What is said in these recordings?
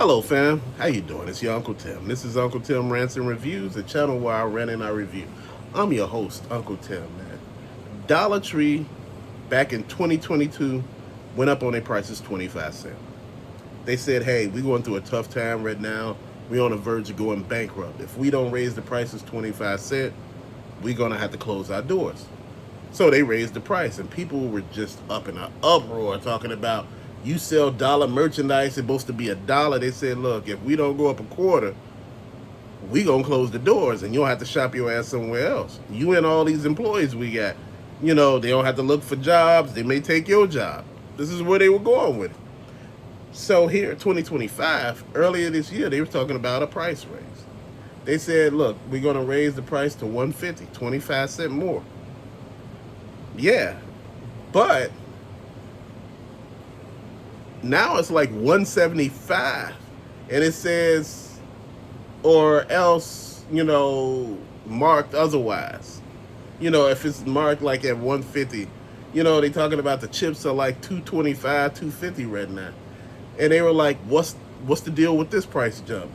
Hello, fam. How you doing? It's your Uncle Tim. This is Uncle Tim Rants and Reviews, the channel where I rant and I review. I'm your host, Uncle Tim, man. Dollar Tree, back in 2022, went up on their prices 25 cents. They said, hey, we're going through a tough time right now. We're on the verge of going bankrupt. If we don't raise the prices 25 cents, we're going to have to close our doors. So they raised the price, and people were just up in an uproar talking about you sell dollar merchandise, it's supposed to be a dollar. They said, look, if we don't go up a quarter, we gonna close the doors, and you'll have to shop your ass somewhere else. You and all these employees we got, they don't have to look for jobs. They may take your job. This is where they were going with it. So here, 2025, earlier this year, they were talking about a price raise. They said, look, we're gonna raise the price to 150, 25 cents more. Yeah, but now it's like 175, and it says, or else, marked otherwise. If it's marked like at 150, they talking about the chips are like 225, 250 right now. And they were like, what's the deal with this price jump?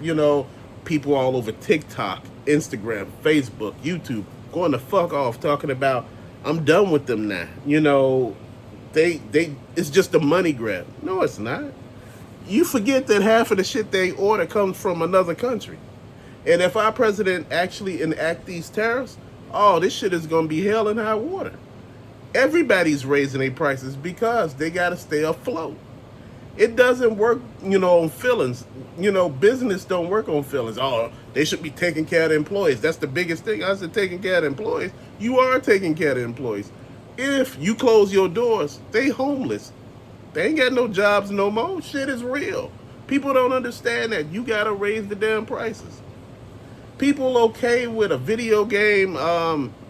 People all over TikTok, Instagram, Facebook, YouTube going the fuck off talking about, I'm done with them now. They it's just a money grab. No, it's not. You forget that half of the shit they order comes from another country. And if our president actually enact these tariffs, oh, this shit is gonna be hell in high water. Everybody's raising their prices because they gotta stay afloat. It doesn't work, on feelings. Business don't work on feelings. Oh, they should be taking care of the employees. That's the biggest thing. I said taking care of the employees. You are taking care of the employees. If you close your doors, they homeless. They ain't got no jobs no more. Shit is real. People don't understand that. You gotta raise the damn prices. People okay with a video game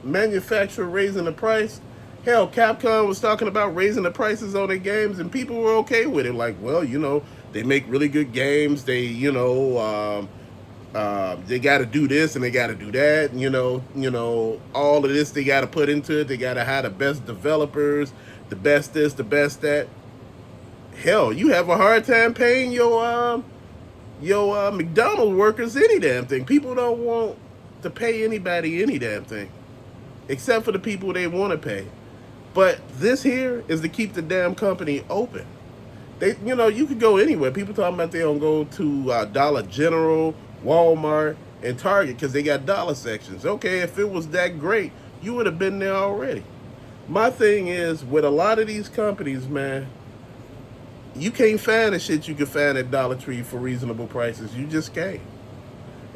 manufacturer raising the price. Hell, Capcom was talking about raising the prices on their games, and people were okay with it. Like, well, they make really good games. They, they got to do this and they got to do that. All of this they got to put into it. They got to hire the best developers, the best this, the best that. Hell, you have a hard time paying your McDonald's workers any damn thing. People don't want to pay anybody any damn thing, except for the people they want to pay. But this here is to keep the damn company open. You could go anywhere. People talking about they don't go to Dollar General, Walmart, and Target because they got dollar sections. Okay, if it was that great, you would have been there already. My thing is, with a lot of these companies, man, you can't find the shit you can find at Dollar Tree for reasonable prices. You just can't.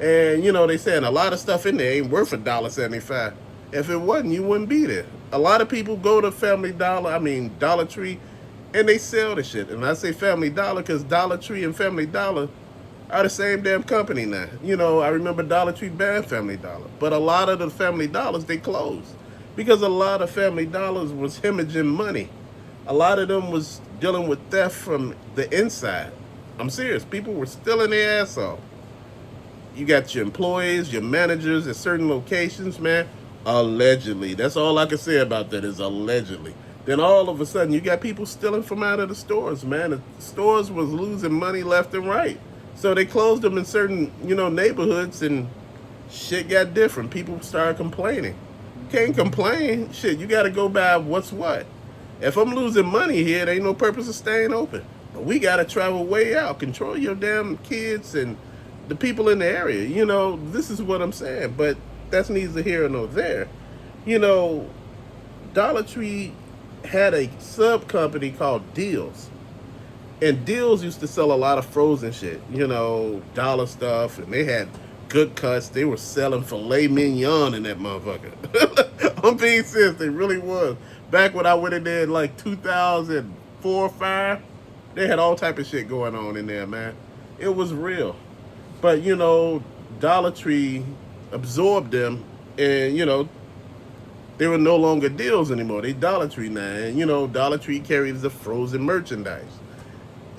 And, they saying a lot of stuff in there ain't worth $1.75. If it wasn't, you wouldn't be there. A lot of people go to Dollar Tree, and they sell the shit. And I say Family Dollar because Dollar Tree and Family Dollar are the same damn company now. I remember Dollar Tree banned Family Dollar. But a lot of the Family Dollars, they closed. Because a lot of Family Dollars was hemorrhaging money. A lot of them was dealing with theft from the inside. I'm serious. People were stealing their ass off. You got your employees, your managers at certain locations, man. Allegedly. That's all I can say about that is allegedly. Then all of a sudden, you got people stealing from out of the stores, man. The stores was losing money left and right. So they closed them in certain, neighborhoods, and shit got different. People started complaining. Can't complain. Shit, you got to go by what's what. If I'm losing money here, there ain't no purpose of staying open. But we got to travel way out. Control your damn kids and the people in the area. This is what I'm saying. But that's neither here nor there. Dollar Tree had a sub company called Deals. And Deals used to sell a lot of frozen shit, dollar stuff. And they had good cuts. They were selling filet mignon in that motherfucker. I'm being serious. They really was. Back when I went in there in like 2004 or 5, they had all type of shit going on in there, man. It was real. But, Dollar Tree absorbed them, and, they were no longer Deals anymore. They Dollar Tree now. And, Dollar Tree carries the frozen merchandise.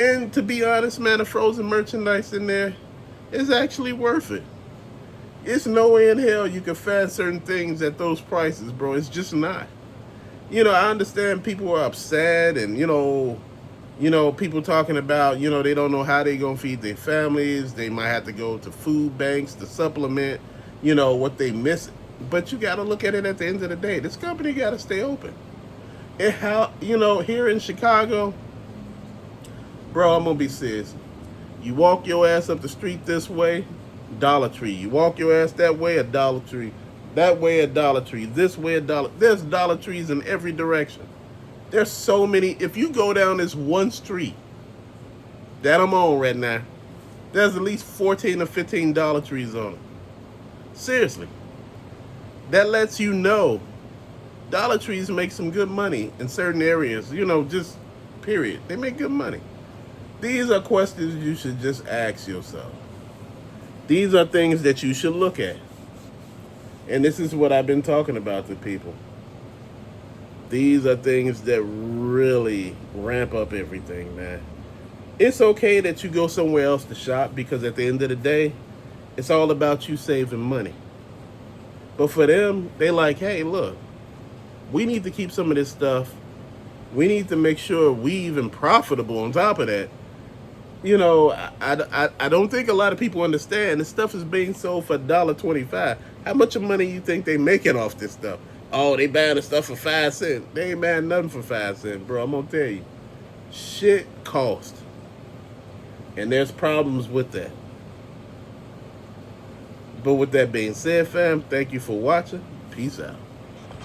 And to be honest, man, the frozen merchandise in there is actually worth it. It's no way in hell you can find certain things at those prices, bro. It's just not. I understand people are upset and, You know, people talking about, you know, they don't know how they going to feed their families. They might have to go to food banks to supplement, you know, what they miss. But you got to look at it at the end of the day. This company got to stay open. It how, you know, here in Chicago, bro, I'm going to be serious. You walk your ass up the street this way, Dollar Tree. You walk your ass that way, a Dollar Tree. That way, a Dollar Tree. This way, a Dollar. There's Dollar Trees in every direction. There's so many. If you go down this one street that I'm on right now, there's at least 14 or 15 Dollar Trees on it. Seriously. That lets you know Dollar Trees make some good money in certain areas. You know, just period. They make good money. These are questions you should just ask yourself. These are things that you should look at. And this is what I've been talking about to people. These are things that really ramp up everything, man. It's okay that you go somewhere else to shop because at the end of the day, it's all about you saving money. But for them, they like, hey, look, we need to keep some of this stuff. We need to make sure we even profitable on top of that. You know, I don't think a lot of people understand this stuff is being sold for $1.25. How much of money you think they making off this stuff? Oh, they buying the stuff for 5 cents. They ain't buying nothing for 5 cents, bro. I'm gonna tell you, shit cost, and there's problems with that. But with that being said, fam, thank you for watching. Peace out.